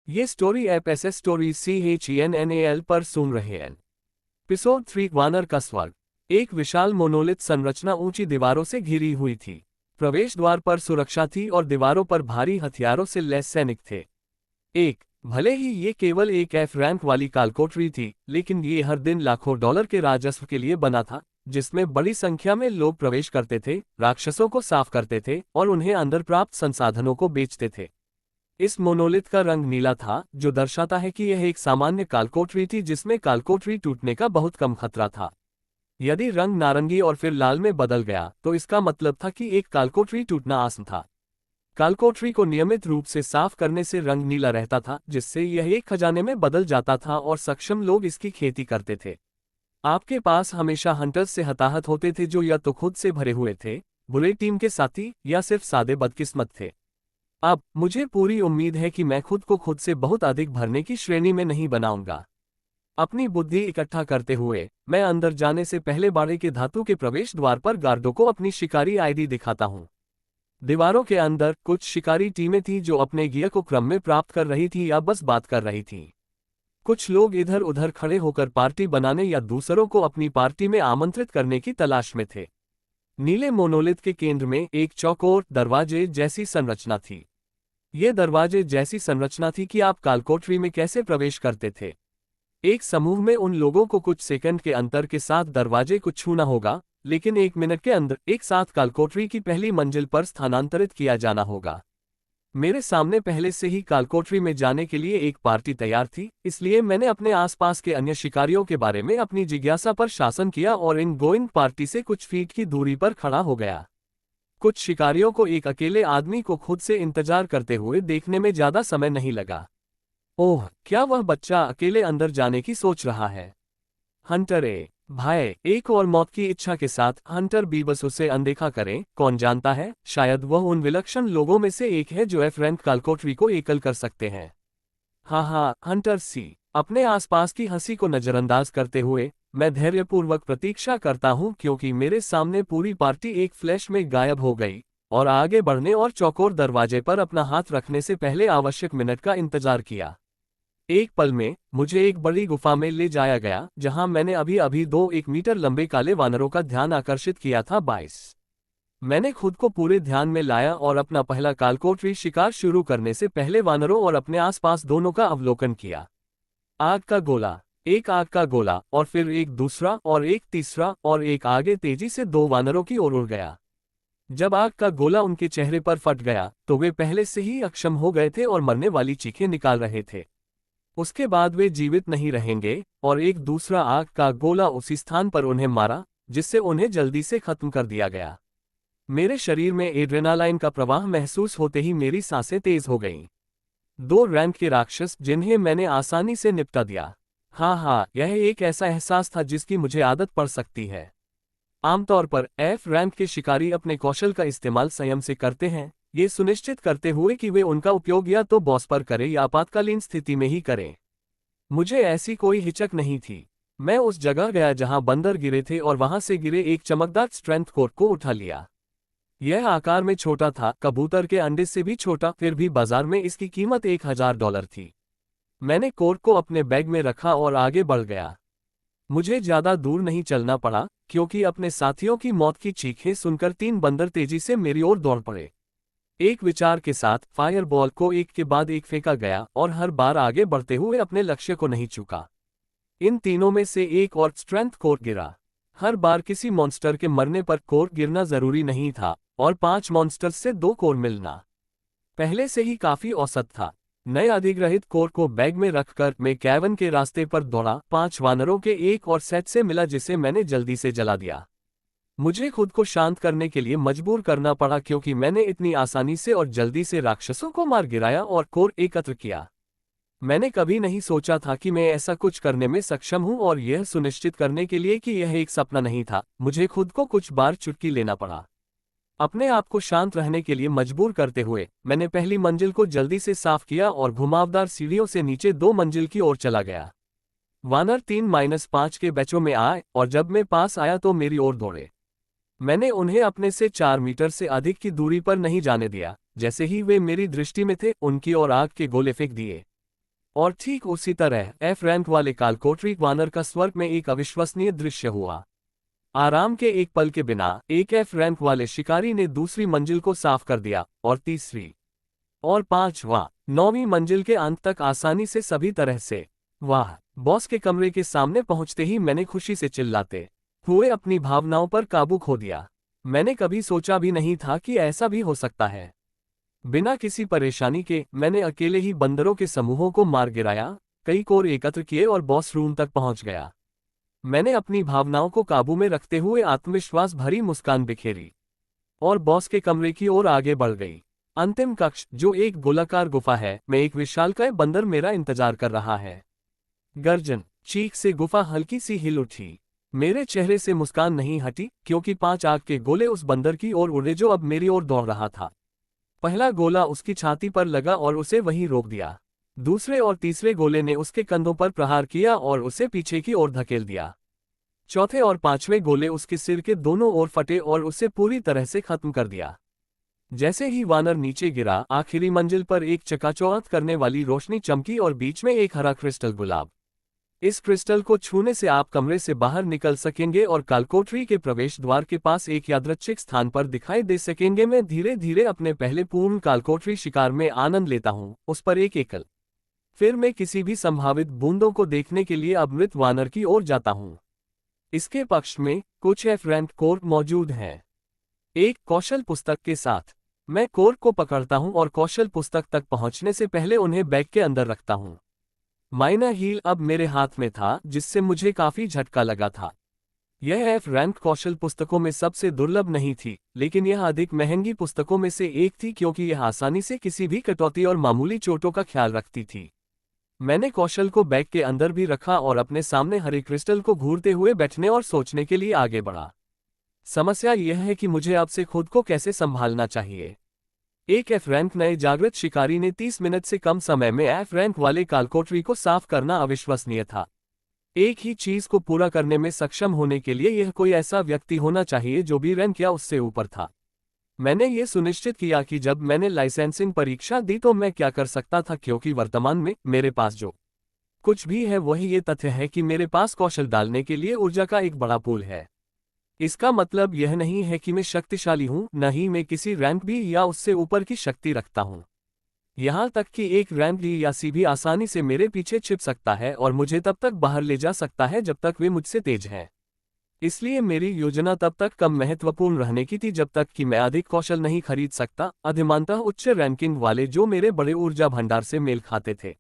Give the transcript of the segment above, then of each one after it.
ये story app SS story CHENNAL पर सुन रहे हैं। एपिसोड 3 वानर का स्वर्ग। एक विशाल मोनोलिथ संरचना ऊंची दीवारों से घिरी हुई थी। प्रवेश द्वार पर सुरक्षा थी और दीवारों पर भारी हथियारों से लैस सैनिक थे। भले ही ये केवल एक F रैंक वाली कालकोठरी थी, लेकिन ये हर दिन लाखों डॉलर के राजस्व के लिए बना था, जिसमें बड़ी संख्या में लोग प्रवेश करते थे, राक्षसों को साफ करते थे और उन्हें अंदर प्राप्त संसाधनों को बेचते थे। इस मोनोलिथ का रंग नीला था, जो दर्शाता है कि यह एक सामान्य कालकोठरी थी जिसमें कालकोठरी टूटने का बहुत कम खतरा था। यदि रंग नारंगी और फिर लाल में बदल गया तो इसका मतलब था कि एक कालकोठरी टूटना आसान था। कालकोठरी को नियमित रूप से साफ करने से रंग नीला रहता था, जिससे यह एक खजाने में बदल जाता था और सक्षम लोग इसकी खेती करते थे। आपके पास हमेशा हंटर्स से हताहत होते थे जो या तो खुद से भरे हुए थे, बुरे टीम के साथी, या सिर्फ सादे बदकिस्मत थे। अब मुझे पूरी उम्मीद है कि मैं खुद को खुद से बहुत अधिक भरने की श्रेणी में नहीं बनाऊंगा। अपनी बुद्धि इकट्ठा करते हुए मैं अंदर जाने से पहले बाड़े के धातु के प्रवेश द्वार पर गार्डों को अपनी शिकारी आईडी दिखाता हूं। दीवारों के अंदर कुछ शिकारी टीमें थीं जो अपने गियर को क्रम में प्राप्त कर रही थी या बस बात कर रही थीं। कुछ लोग इधर उधर खड़े होकर पार्टी बनाने या दूसरों को अपनी पार्टी में आमंत्रित करने की तलाश में थे। नीले मोनोलिथ के केंद्र में एक चौकोर दरवाजे जैसी संरचना थी। ये दरवाजे जैसी संरचना थी कि आप कालकोठरी में कैसे प्रवेश करते थे। एक समूह में उन लोगों को कुछ सेकंड के अंतर के साथ दरवाजे को छूना होगा, लेकिन 1 मिनट के अंदर एक साथ कालकोठरी की पहली मंजिल पर स्थानांतरित किया जाना होगा। मेरे सामने पहले से ही कालकोठरी में जाने के लिए एक पार्टी तैयार थी, इसलिए मैंने अपने आसपास के अन्य शिकारियों के बारे में अपनी जिज्ञासा पर शासन किया और इन गोइंग पार्टी से कुछ फीट की दूरी पर खड़ा हो गया। कुछ शिकारियों को एक अकेले आदमी को खुद से इंतजार करते हुए देखने में ज्यादा समय नहीं लगा। ओह, क्या वह बच्चा अकेले अंदर जाने की सोच रहा है? हंटर भाई, एक और मौत की इच्छा के साथ हंटर बी बस उसे अनदेखा करें। कौन जानता है, शायद वह उन विलक्षण लोगों में से एक है जो F रैंक कालकोठरी को एकल कर सकते हैं। हाँ, हंटर सी। अपने आसपास की हंसी को नजरअंदाज करते हुए मैं धैर्यपूर्वक प्रतीक्षा करता हूं, क्योंकि मेरे सामने पूरी पार्टी एक फ्लैश में गायब हो गई और आगे बढ़ने और चौकोर दरवाजे पर अपना हाथ रखने से पहले आवश्यक मिनट का इंतजार किया। एक पल में मुझे एक बड़ी गुफा में ले जाया गया, जहां मैंने अभी अभी 1 मीटर लंबे काले वानरों का ध्यान आकर्षित किया था। 22। मैंने खुद को पूरे ध्यान में लाया और अपना पहला कालकोठरी शिकार शुरू करने से पहले वानरों और अपने आसपास दोनों का अवलोकन किया। आग का गोला, एक आग का गोला, और फिर एक दूसरा और एक तीसरा, और एक आगे तेजी से 2 वानरों की ओर उड़ गया। जब आग का गोला उनके चेहरे पर फट गया तो वे पहले से ही अक्षम हो गए थे और मरने वाली चीखें निकाल रहे थे। उसके बाद वे जीवित नहीं रहेंगे, और एक दूसरा आग का गोला उसी स्थान पर उन्हें मारा, जिससे उन्हें जल्दी से खत्म कर दिया गया। मेरे शरीर में एड्रेनालाइन का प्रवाह महसूस होते ही मेरी सांसें तेज हो गईं। 2 रैंक के राक्षस जिन्हें मैंने आसानी से निपटा दिया। हाँ, यह एक ऐसा एहसास था जिसकी मुझे आदत पड़ सकती है। आमतौर पर F रैंक के शिकारी अपने कौशल का इस्तेमाल संयम से करते हैं, ये सुनिश्चित करते हुए कि वे उनका उपयोग या तो बॉस पर करें या आपातकालीन स्थिति में ही करें। मुझे ऐसी कोई हिचक नहीं थी। मैं उस जगह गया जहां बंदर गिरे थे और वहां से गिरे एक चमकदार स्ट्रेंथ कोर को उठा लिया। यह आकार में छोटा था, कबूतर के अंडे से भी छोटा, फिर भी बाजार में इसकी कीमत $1000 थी। मैंने कोर को अपने बैग में रखा और आगे बढ़ गया। मुझे ज्यादा दूर नहीं चलना पड़ा, क्योंकि अपने साथियों की मौत की चीखें सुनकर 3 बंदर तेजी से मेरी ओर दौड़ पड़े। एक विचार के साथ फायरबॉल को एक के बाद एक फेंका गया और हर बार आगे बढ़ते हुए अपने लक्ष्य को नहीं चूका। इन तीनों में से एक और स्ट्रेंथ कोर गिरा। हर बार किसी मॉन्स्टर के मरने पर कोर गिरना जरूरी नहीं था, और 5 मॉन्स्टर्स से 2 कोर मिलना पहले से ही काफी औसत था। नए अधिग्रहित कोर को बैग में रखकर मैं कैवन के रास्ते पर दौड़ा। 5 वानरों के एक और सेट से मिला जिसे मैंने जल्दी से जला दिया। मुझे खुद को शांत करने के लिए मजबूर करना पड़ा, क्योंकि मैंने इतनी आसानी से और जल्दी से राक्षसों को मार गिराया और कोर एकत्र किया। मैंने कभी नहीं सोचा था कि मैं ऐसा कुछ करने में सक्षम हूं, और यह सुनिश्चित करने के लिए कि यह एक सपना नहीं था, मुझे खुद को कुछ बार चुटकी लेना पड़ा। अपने आप को शांत रहने के लिए मजबूर करते हुए मैंने पहली मंजिल को जल्दी से साफ किया और घुमावदार सीढ़ियों से नीचे 2 मंजिल की ओर चला गया। वानर 3-5 के बैचों में आए, और जब मैं पास आया तो मेरी ओर दौड़े। मैंने उन्हें अपने से 4 मीटर से अधिक की दूरी पर नहीं जाने दिया। जैसे ही वे मेरी दृष्टि में थे, उनकी ओर आग के गोले फेंक दिए। और ठीक उसी तरह एफ रैंक वाले कालकोटरी वानर का स्वर्ग में एक अविश्वसनीय दृश्य हुआ। आराम के एक पल के बिना एक एफ रैंक वाले शिकारी ने दूसरी मंजिल को साफ कर दिया और तीसरी और पांचवा नौवीं मंजिल के अंत तक आसानी से सभी तरह से। वाह! बॉस के कमरे के सामने पहुंचते ही मैंने खुशी से चिल्लाते हुए अपनी भावनाओं पर काबू खो दिया। मैंने कभी सोचा भी नहीं था कि ऐसा भी हो सकता है। बिना किसी परेशानी के मैंने अकेले ही बंदरों के समूहों को मार गिराया, कई कोर एकत्र किए और बॉस रूम तक पहुंच गया। मैंने अपनी भावनाओं को काबू में रखते हुए आत्मविश्वास भरी मुस्कान बिखेरी और बॉस के कमरे की ओर आगे बढ़ गई। अंतिम कक्ष, जो एक गोलाकार गुफा है, में एक विशालकाय बंदर मेरा इंतजार कर रहा है। गर्जन, चीख से गुफा हल्की सी हिल उठी। मेरे चेहरे से मुस्कान नहीं हटी, क्योंकि 5 आग के गोले उस बंदर की ओर उड़े जो अब मेरी ओर दौड़ रहा था। पहला गोला उसकी छाती पर लगा और उसे वहीं रोक दिया। दूसरे और तीसरे गोले ने उसके कंधों पर प्रहार किया और उसे पीछे की ओर धकेल दिया। चौथे और पांचवें गोले उसके सिर के दोनों ओर फटे और उसे पूरी तरह से खत्म कर दिया। जैसे ही वानर नीचे गिरा, आखिरी मंजिल पर एक चकाचौंध करने वाली रोशनी चमकी और बीच में एक हरा क्रिस्टल गुलाब। इस क्रिस्टल को छूने से आप कमरे से बाहर निकल सकेंगे और कालकोटरी के प्रवेश द्वार के पास एक यादृच्छिक स्थान पर दिखाई दे सकेंगे। मैं धीरे धीरे अपने पहले पूर्ण कालकोटरी शिकार में आनंद लेता हूं, उस पर एक एकल। फिर मैं किसी भी संभावित बूंदों को देखने के लिए अब मृत वानर की ओर जाता हूं। इसके पक्ष में कुछ एफ रैंक कोर मौजूद हैं। एक कौशल पुस्तक के साथ मैं कोर को पकड़ता हूं और कौशल पुस्तक तक पहुंचने से पहले उन्हें बैग के अंदर रखता हूं। माइनर हील अब मेरे हाथ में था, जिससे मुझे काफी झटका लगा था। यह एफ रैंक कौशल पुस्तकों में सबसे दुर्लभ नहीं थी, लेकिन यह अधिक महंगी पुस्तकों में से एक थी क्योंकि यह आसानी से किसी भी कटौती और मामूली चोटों का ख्याल रखती थी। मैंने कौशल को बैग के अंदर भी रखा और अपने सामने हरे क्रिस्टल को घूरते हुए बैठने और सोचने के लिए आगे बढ़ा। समस्या यह है कि मुझे अब से खुद को कैसे संभालना चाहिए। एक एफ रैंक नए जागृत शिकारी ने 30 मिनट से कम समय में एफ रैंक वाले कालकोटरी को साफ करना अविश्वसनीय था। एक ही चीज को पूरा करने में सक्षम होने के लिए यह कोई ऐसा व्यक्ति होना चाहिए जो बी रैंक या उससे ऊपर था। मैंने ये सुनिश्चित किया कि जब मैंने लाइसेंसिंग परीक्षा दी तो मैं क्या कर सकता था, क्योंकि वर्तमान में मेरे पास जो कुछ भी है वही ये तथ्य है कि मेरे पास कौशल डालने के लिए ऊर्जा का एक बड़ा पूल है। इसका मतलब यह नहीं है कि मैं शक्तिशाली हूं, न ही मैं किसी रैंक बी या उससे ऊपर की शक्ति रखता हूं। यहां तक कि एक रैंक डी या सी भी आसानी से मेरे पीछे छिप सकता है और मुझे तब तक बाहर ले जा सकता है जब तक वे मुझसे तेज हैं। इसलिए मेरी योजना तब तक कम महत्वपूर्ण रहने की थी जब तक कि मैं अधिक कौशल नहीं खरीद सकता, अधिमानतः उच्च रैंकिंग वाले जो मेरे बड़े ऊर्जा भंडार से मेल खाते थे।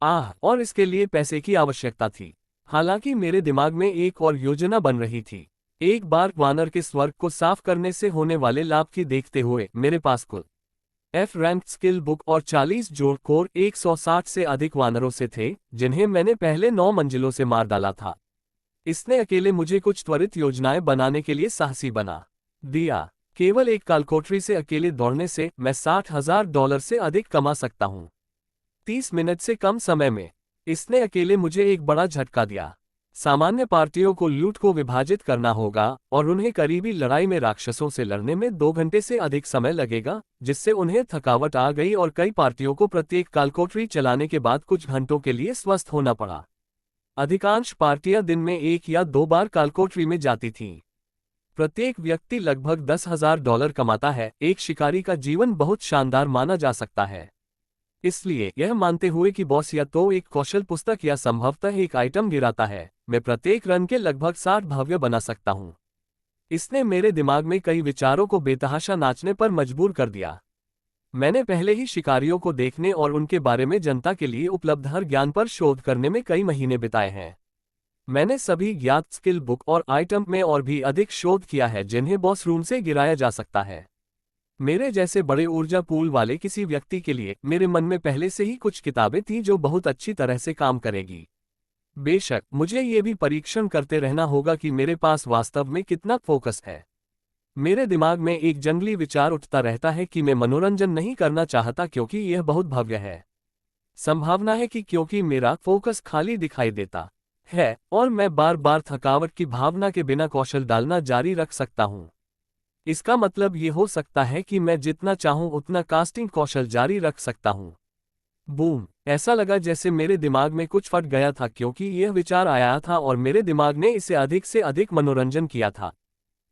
और इसके लिए पैसे की आवश्यकता थी। हालांकि मेरे दिमाग में एक और योजना बन रही थी। एक बार वानर के स्वर्ग को साफ करने से होने वाले लाभ की देखते हुए मेरे पास कुल एफ रैंक स्किल बुक और 40 जोड़ कोर 160 से अधिक वानरों से थे, जिन्हें मैंने पहले 9 मंजिलों से मार डाला था। इसने अकेले मुझे कुछ त्वरित योजनाएं बनाने के लिए साहसी बना दिया। केवल एक कालकोटरी से अकेले दौड़ने से मैं $60,000 से अधिक कमा सकता हूं 30 मिनट से कम समय में। इसने अकेले मुझे एक बड़ा झटका दिया। सामान्य पार्टियों को लूट को विभाजित करना होगा और उन्हें करीबी लड़ाई में राक्षसों से लड़ने में 2 घंटे से अधिक समय लगेगा, जिससे उन्हें थकावट आ गई और कई पार्टियों को प्रत्येक कालकोटरी चलाने के बाद कुछ घंटों के लिए स्वस्थ होना पड़ा। अधिकांश पार्टियां दिन में 1 या 2 बार कालकोटरी में जाती थीं। प्रत्येक व्यक्ति लगभग $10,000 कमाता है। एक शिकारी का जीवन बहुत शानदार माना जा सकता है। इसलिए यह मानते हुए कि बॉस या तो एक कौशल पुस्तक या संभवतः एक आइटम गिराता है, मैं प्रत्येक रन के लगभग 60 भव्य बना सकता हूं। इसने मेरे दिमाग में कई विचारों को बेतहाशा नाचने पर मजबूर कर दिया। मैंने पहले ही शिकारियों को देखने और उनके बारे में जनता के लिए उपलब्ध हर ज्ञान पर शोध करने में कई महीने बिताए हैं। मैंने सभी ज्ञात स्किल बुक और आइटम में और भी अधिक शोध किया है जिन्हें बॉस रूम से गिराया जा सकता है। मेरे जैसे बड़े ऊर्जा पूल वाले किसी व्यक्ति के लिए मेरे मन में पहले से ही कुछ किताबें थीं जो बहुत अच्छी तरह से काम करेगी। बेशक मुझे ये भी परीक्षण करते रहना होगा कि मेरे पास वास्तव में कितना फोकस है। मेरे दिमाग में एक जंगली विचार उठता रहता है कि मैं मनोरंजन नहीं करना चाहता क्योंकि यह बहुत भव्य है। संभावना है कि क्योंकि मेरा फोकस खाली दिखाई देता है और मैं बार बार थकावट की भावना के बिना कौशल डालना जारी रख सकता हूं। इसका मतलब ये हो सकता है कि मैं जितना चाहूं उतना कास्टिंग कौशल जारी रख सकता हूं। बूम! ऐसा लगा जैसे मेरे दिमाग में कुछ फट गया था क्योंकि यह विचार आया था और मेरे दिमाग ने इसे अधिक से अधिक मनोरंजन किया था।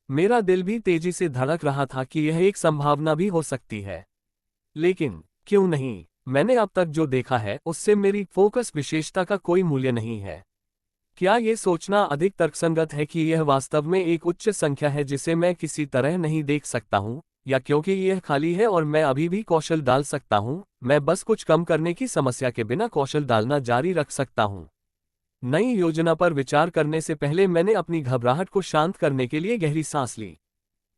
मेरा दिल भी तेजी से धड़क रहा था कि यह एक संभावना भी हो सकती है। लेकिन क्यों नहीं? मैंने अब तक जो देखा है उससे मेरी फोकस विशेषता का कोई मूल्य नहीं है। क्या ये सोचना अधिक तर्कसंगत है कि यह वास्तव में एक उच्च संख्या है जिसे मैं किसी तरह नहीं देख सकता हूँ, या क्योंकि यह खाली है और मैं अभी भी कौशल डाल सकता हूँ, मैं बस कुछ कम करने की समस्या के बिना कौशल डालना जारी रख सकता हूँ। नई योजना पर विचार करने से पहले मैंने अपनी घबराहट को शांत करने के लिए गहरी सांस ली।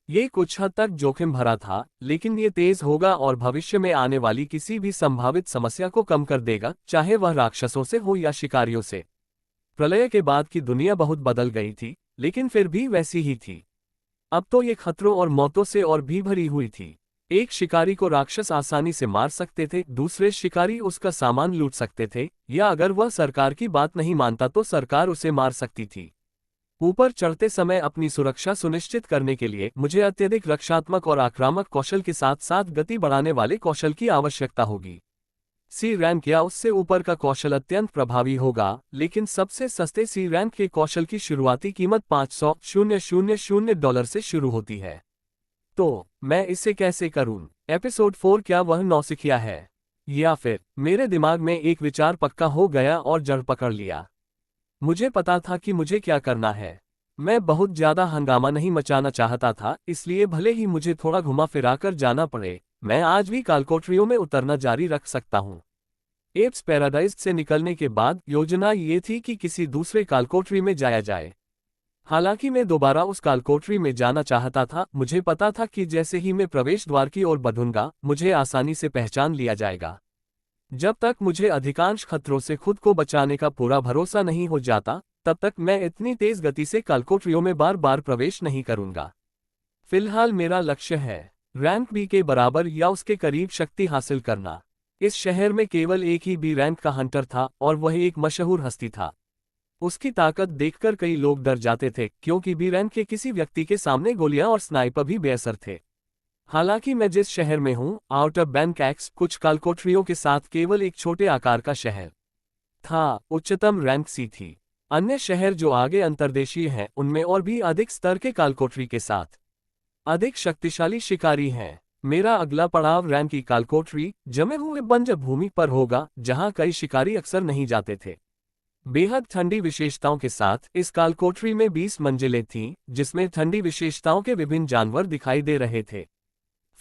ये कुछ हद तक जोखिम भरा था, लेकिन ये तेज होगा और भविष्य में आने वाली किसी भी संभावित समस्या को कम कर देगा, चाहे वह राक्षसों से हो या शिकारियों से। प्रलय के बाद की दुनिया बहुत बदल गई थी, लेकिन फिर भी वैसी ही थी। अब तो ये खतरों और मौतों से और भी भरी हुई थी। एक शिकारी को राक्षस आसानी से मार सकते थे, दूसरे शिकारी उसका सामान लूट सकते थे, या अगर वह सरकार की बात नहीं मानता तो सरकार उसे मार सकती थी। ऊपर चढ़ते समय अपनी सुरक्षा सुनिश्चित करने के लिए मुझे अत्यधिक रक्षात्मक और आक्रामक कौशल के साथ साथ गति बढ़ाने वाले कौशल की आवश्यकता होगी। सी रैंक या उससे ऊपर का कौशल अत्यंत प्रभावी होगा, लेकिन सबसे सस्ते सी रैंक के कौशल की शुरुआती कीमत $500,000 से शुरू होती है। तो मैं इसे कैसे करूं? एपिसोड 4 क्या वह नौसिखिया है? या फिर मेरे दिमाग में एक विचार पक्का हो गया और जड़ पकड़ लिया। मुझे पता था कि मुझे क्या करना है। मैं बहुत ज्यादा हंगामा नहीं मचाना चाहता था, इसलिए भले ही मुझे थोड़ा घुमा फिरा कर जाना पड़े, मैं आज भी कालकोठरियों में उतरना जारी रख सकता हूँ। एप्स पैराडाइज से निकलने के बाद योजना ये थी कि किसी दूसरे कालकोठरी में जाया जाए। हालांकि मैं दोबारा उस कालकोठरी में जाना चाहता था, मुझे पता था कि जैसे ही मैं प्रवेश द्वार की ओर बढ़ूंगा, मुझे आसानी से पहचान लिया जाएगा। जब तक मुझे अधिकांश खतरों से खुद को बचाने का पूरा भरोसा नहीं हो जाता, तब तक मैं इतनी तेज गति से कालकोठरियों में बार बार प्रवेश नहीं करूंगा। फिलहाल मेरा लक्ष्य है रैंक बी के बराबर या उसके करीब शक्ति हासिल करना। इस शहर में केवल एक ही बी रैंक का हंटर था और वह एक मशहूर हस्ती था। उसकी ताकत देखकर कई लोग डर जाते थे, क्योंकि बी रैंक के किसी व्यक्ति के सामने गोलियां और स्नाइपर भी बेअसर थे। हालांकि मैं जिस शहर में हूं, आउटर बैंकॉक, कुछ कालकोठरियों के साथ केवल एक छोटे आकार का शहर था, उच्चतम रैंक सी थी। अन्य शहर जो आगे अंतर्देशीय हैं, उनमें और भी अधिक स्तर के कालकोठरी के साथ अधिक शक्तिशाली शिकारी हैं। मेरा अगला पड़ाव रैंक की कालकोठरी, जमे हुए बंजर भूमि पर होगा, जहां कई शिकारी अक्सर नहीं जाते थे। बेहद ठंडी विशेषताओं के साथ इस कालकोठरी में 20 मंजिलें थीं, जिसमें ठंडी विशेषताओं के विभिन्न जानवर दिखाई दे रहे थे।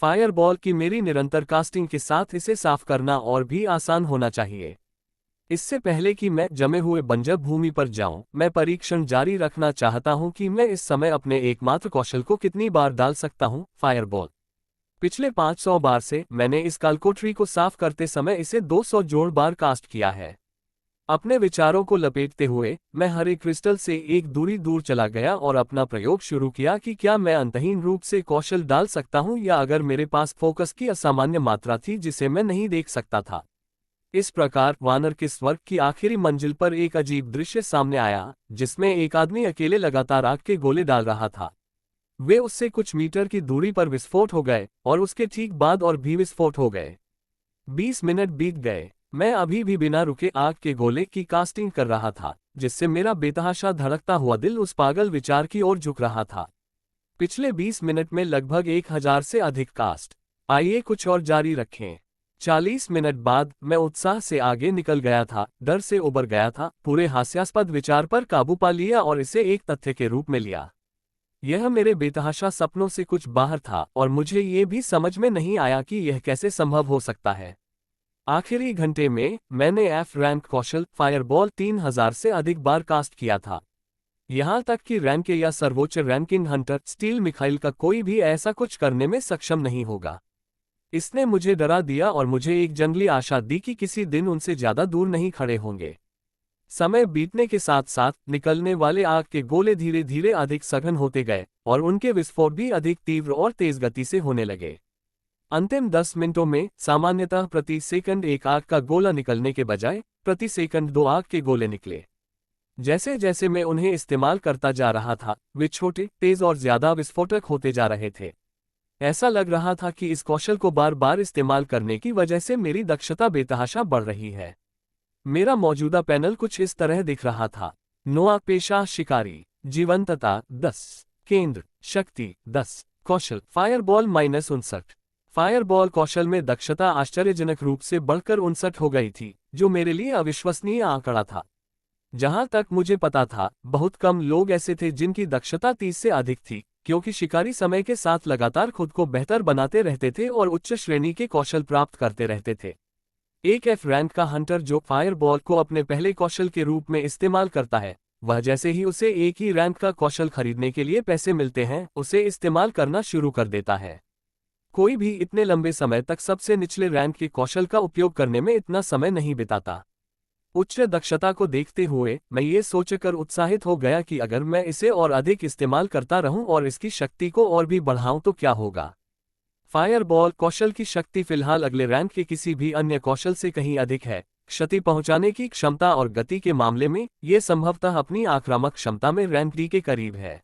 फायरबॉल की मेरी निरंतर कास्टिंग के साथ इसे साफ करना और भी आसान होना चाहिए। इससे पहले कि मैं जमे हुए बंजर भूमि पर जाऊं, मैं परीक्षण जारी रखना चाहता हूं कि मैं इस समय अपने एकमात्र कौशल को कितनी बार डाल सकता हूं, फायरबॉल। पिछले 500 बार से मैंने इस कालकोठरी को साफ करते समय इसे 200 जोड़ बार कास्ट किया है। अपने विचारों को लपेटते हुए मैं हरे क्रिस्टल से एक दूरी दूर चला गया और अपना प्रयोग शुरू किया कि क्या मैं अंतहीन रूप से कौशल डाल सकता हूं, या अगर मेरे पास फोकस की असामान्य मात्रा थी जिसे मैं नहीं देख सकता था। इस प्रकार वानर के स्वर्ग की आखिरी मंजिल पर एक अजीब दृश्य सामने आया, जिसमें एक आदमी अकेले लगातार आग के गोले डाल रहा था। वे उससे कुछ मीटर की दूरी पर विस्फोट हो गए और उसके ठीक बाद और भी विस्फोट हो गए। 20 मिनट बीत गए। मैं अभी भी बिना रुके आग के गोले की कास्टिंग कर रहा था, जिससे मेरा बेतहाशा धड़कता हुआ दिल उस पागल विचार की ओर झुक रहा था। पिछले 20 मिनट में लगभग 1000 से अधिक कास्ट। आइए कुछ और जारी रखें। 40 मिनट बाद मैं उत्साह से आगे निकल गया था, डर से उबर गया था, पूरे हास्यास्पद विचार पर काबू पा लिया और इसे एक तथ्य के रूप में लिया। यह मेरे बेतहाशा सपनों से कुछ बाहर था और मुझे ये भी समझ में नहीं आया कि यह कैसे संभव हो सकता है। आखिरी घंटे में मैंने एफ रैंक कौशल फायरबॉल 3000 से अधिक बार कास्ट किया था। यहां तक कि रैंक या सर्वोच्च रैंकिंग हंटर स्टील मिखाइल का कोई भी ऐसा कुछ करने में सक्षम नहीं होगा। इसने मुझे डरा दिया और मुझे एक जंगली आशा दी कि किसी दिन उनसे ज्यादा दूर नहीं खड़े होंगे। समय बीतने के साथ साथ निकलने वाले आग के गोले धीरे धीरे अधिक सघन होते गए और उनके विस्फोट भी अधिक तीव्र और तेज गति से होने लगे। अंतिम 10 मिनटों में सामान्यतः प्रति सेकंड एक आग का गोला निकलने के बजाय प्रति सेकंड 2 आग के गोले निकले। जैसे जैसे मैं उन्हें इस्तेमाल करता जा रहा था, वे छोटे, तेज और ज्यादा विस्फोटक होते जा रहे थे। ऐसा लग रहा था कि इस कौशल को बार बार इस्तेमाल करने की वजह से मेरी दक्षता बेतहाशा बढ़ रही है। मेरा मौजूदा पैनल कुछ इस तरह दिख रहा था। नोआ पेशा शिकारी, जीवंतता 10, केंद्र शक्ति 10, कौशल फायरबॉल -59। फायरबॉल कौशल में दक्षता आश्चर्यजनक रूप से बढ़कर 59 हो गई थी, जो मेरे लिए अविश्वसनीय आंकड़ा था। जहां तक मुझे पता था, बहुत कम लोग ऐसे थे जिनकी दक्षता 30 से अधिक थी, क्योंकि शिकारी समय के साथ लगातार खुद को बेहतर बनाते रहते थे और उच्च श्रेणी के कौशल प्राप्त करते रहते थे। एक F रैंक का हंटर जो फायरबॉल को अपने पहले कौशल के रूप में इस्तेमाल करता है, वह जैसे ही उसे एक ही रैंक का कौशल खरीदने के लिए पैसे मिलते हैं, उसे इस्तेमाल करना शुरू कर देता है। कोई भी इतने लंबे समय तक सबसे निचले रैंक के कौशल का उपयोग करने में इतना समय नहीं बिताता। उच्च दक्षता को देखते हुए मैं ये सोचकर उत्साहित हो गया कि अगर मैं इसे और अधिक इस्तेमाल करता रहूं और इसकी शक्ति को और भी बढ़ाऊं तो क्या होगा। फायरबॉल कौशल की शक्ति फिलहाल अगले रैंक के किसी भी अन्य कौशल से कहीं अधिक है। क्षति पहुंचाने की क्षमता और गति के मामले में ये संभवतः अपनी आक्रामक क्षमता में रैंक डी के करीब है।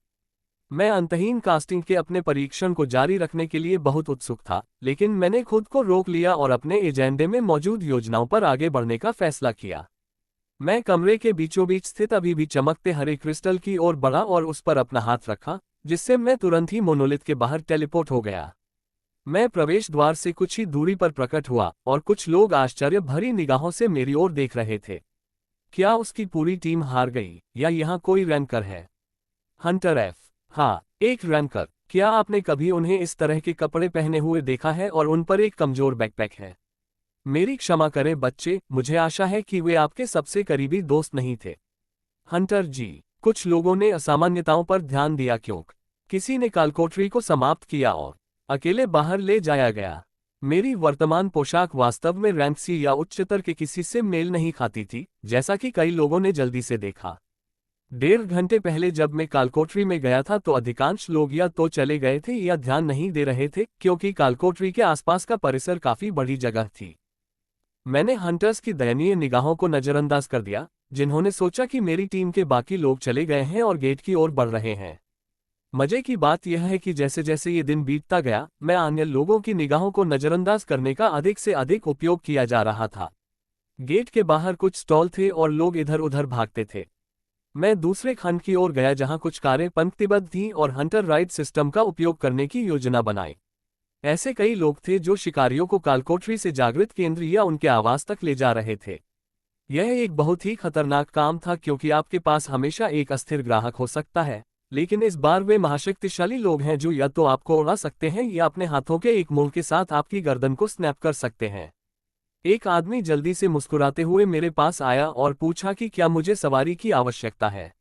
मैं अंतहीन कास्टिंग के अपने परीक्षण को जारी रखने के लिए बहुत उत्सुक था, लेकिन मैंने खुद को रोक लिया और अपने एजेंडे में मौजूद योजनाओं पर आगे बढ़ने का फैसला किया। मैं कमरे के बीचों बीच स्थित अभी भी चमकते हरे क्रिस्टल की ओर बढ़ा और उस पर अपना हाथ रखा, जिससे मैं तुरंत ही मोनोलिथ के बाहर टेलीपोर्ट हो गया। मैं प्रवेश द्वार से कुछ ही दूरी पर प्रकट हुआ और कुछ लोग आश्चर्य भरी निगाहों से मेरी ओर देख रहे थे। क्या उसकी पूरी टीम हार गई या यहाँ कोई रैंकर है? हंटर एफ, हाँ, एक रैंकर। क्या आपने कभी उन्हें इस तरह के कपड़े पहने हुए देखा है और उन पर एक कमजोर बैकपैक है? मेरी क्षमा करें बच्चे, मुझे आशा है कि वे आपके सबसे करीबी दोस्त नहीं थे। हंटर जी, कुछ लोगों ने असामान्यताओं पर ध्यान दिया क्योंकि किसी ने कालकोठरी को समाप्त किया और अकेले बाहर ले जाया गया। मेरी वर्तमान पोशाक वास्तव में रैंक सी या उच्चतर के किसी से मेल नहीं खाती थी, जैसा कि कई लोगों ने जल्दी से देखा। 1.5 घंटे पहले जब मैं कालकोठरी में गया था तो अधिकांश लोग या तो चले गए थे या ध्यान नहीं दे रहे थे, क्योंकि कालकोठरी के आसपास का परिसर काफी बड़ी जगह थी। मैंने हंटर्स की दयनीय निगाहों को नजरअंदाज कर दिया, जिन्होंने सोचा कि मेरी टीम के बाकी लोग चले गए हैं और गेट की ओर बढ़ रहे हैं। मजे की बात यह है कि जैसे जैसे ये दिन बीतता गया, मैं अन्य लोगों की निगाहों को नजरअंदाज करने का अधिक से अधिक उपयोग किया जा रहा था। गेट के बाहर कुछ स्टॉल थे और लोग इधर उधर भागते थे। मैं दूसरे खंड की ओर गया जहां कुछ कारें पंक्तिबद्ध थीं और हंटर राइड सिस्टम का उपयोग करने की योजना बनाई। ऐसे कई लोग थे जो शिकारियों को कालकोठरी से जागृत केंद्र या उनके आवास तक ले जा रहे थे। यह एक बहुत ही खतरनाक काम था, क्योंकि आपके पास हमेशा एक अस्थिर ग्राहक हो सकता है, लेकिन इस बार वे महाशक्तिशाली लोग हैं जो या तो आपको उड़ा सकते हैं या अपने हाथों के एक मोड़ के साथ आपकी गर्दन को स्नैप कर सकते हैं। एक आदमी जल्दी से मुस्कुराते हुए मेरे पास आया और पूछा कि क्या मुझे सवारी की आवश्यकता है।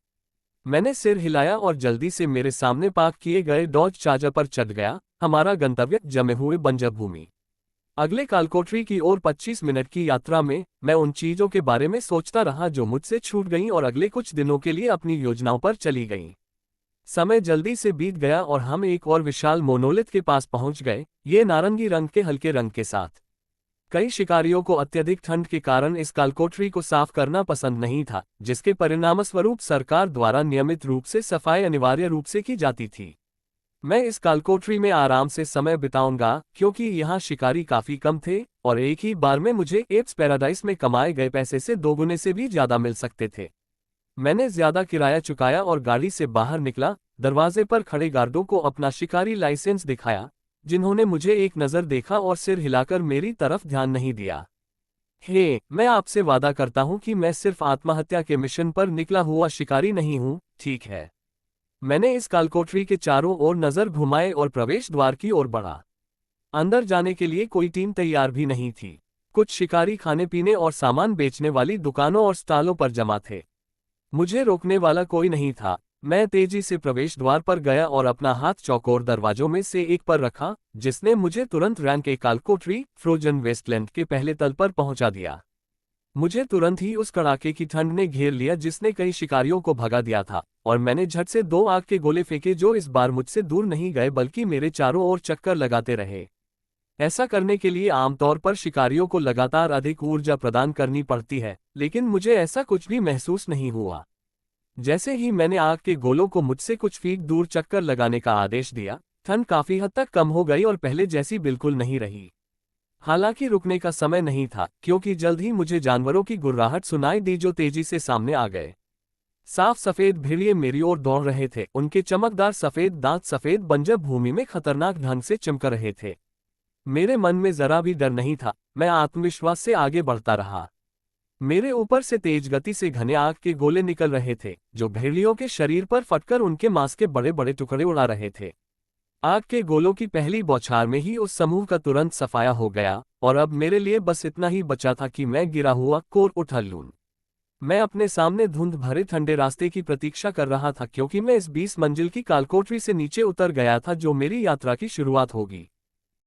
मैंने सिर हिलाया और जल्दी से मेरे सामने पार्क किए गए डॉज चार्जर पर चढ़ गया, हमारा गंतव्य जमे हुए बंजर भूमि। अगले कालकोठरी की ओर 25 मिनट की यात्रा में मैं उन चीजों के बारे में सोचता रहा जो मुझसे छूट गईं और अगले कुछ दिनों के लिए अपनी योजनाओं पर चली गईं। समय जल्दी से बीत गया और हम एक और विशाल मोनोलिथ के पास पहुंच गए, ये नारंगी रंग के हल्के रंग के साथ। कई शिकारियों को अत्यधिक ठंड के कारण इस कालकोठरी को साफ करना पसंद नहीं था, जिसके परिणामस्वरूप सरकार द्वारा नियमित रूप से सफाई अनिवार्य रूप से की जाती थी। मैं इस कालकोठरी में आराम से समय बिताऊंगा, क्योंकि यहाँ शिकारी काफी कम थे और एक ही बार में मुझे एप्स पैराडाइस में कमाए गए पैसे से दोगुने से भी ज्यादा मिल सकते थे। मैंने ज्यादा किराया चुकाया और गाड़ी से बाहर निकला, दरवाजे पर खड़े गार्डों को अपना शिकारी लाइसेंस दिखाया, जिन्होंने मुझे एक नज़र देखा और सिर हिलाकर मेरी तरफ ध्यान नहीं दिया। हे, मैं आपसे वादा करता हूं कि मैं सिर्फ आत्महत्या के मिशन पर निकला हुआ शिकारी नहीं हूं, ठीक है? मैंने इस कालकोठरी के चारों ओर नजर घुमाए और प्रवेश द्वार की ओर बढ़ा। अंदर जाने के लिए कोई टीम तैयार भी नहीं थी। कुछ शिकारी खाने पीने और सामान बेचने वाली दुकानों और स्टॉलों पर जमा थे। मुझे रोकने वाला कोई नहीं था। मैं तेजी से प्रवेश द्वार पर गया और अपना हाथ चौकोर दरवाजों में से एक पर रखा, जिसने मुझे तुरंत रैंक के कालकोठरी फ्रोजन वेस्टलैंड के पहले तल पर पहुंचा दिया। मुझे तुरंत ही उस कड़ाके की ठंड ने घेर लिया जिसने कई शिकारियों को भगा दिया था, और मैंने झट से 2 आग के गोले फेंके जो इस बार मुझसे दूर नहीं गए बल्कि मेरे चारों ओर चक्कर लगाते रहे। ऐसा करने के लिए आमतौर पर शिकारियों को लगातार अधिक ऊर्जा प्रदान करनी पड़ती है, लेकिन मुझे ऐसा कुछ भी महसूस नहीं हुआ। जैसे ही मैंने आग के गोलों को मुझसे कुछ फीट दूर चक्कर लगाने का आदेश दिया, ठंड काफी हद तक कम हो गई और पहले जैसी बिल्कुल नहीं रही। हालांकि रुकने का समय नहीं था, क्योंकि जल्द ही मुझे जानवरों की गुर्राहट सुनाई दी जो तेजी से सामने आ गए। साफ सफेद भेड़िए मेरी ओर दौड़ रहे थे, उनके चमकदार सफेद दांत सफेद बंजर भूमि में खतरनाक ढंग से चमक रहे थे। मेरे मन में जरा भी डर नहीं था, मैं आत्मविश्वास से आगे बढ़ता रहा। मेरे ऊपर से तेज गति से घने आग के गोले निकल रहे थे, जो भेड़ियों के शरीर पर फटकर उनके मांस के बड़े बड़े टुकड़े उड़ा रहे थे। आग के गोलों की पहली बौछार में ही उस समूह का तुरंत सफाया हो गया, और अब मेरे लिए बस इतना ही बचा था कि मैं गिरा हुआ कोर उठा लूं। मैं अपने सामने धुंध भरे ठंडे रास्ते की प्रतीक्षा कर रहा था, क्योंकि मैं इस 20 मंजिल की कालकोठरी से नीचे उतर गया था जो मेरी यात्रा की शुरुआत होगी।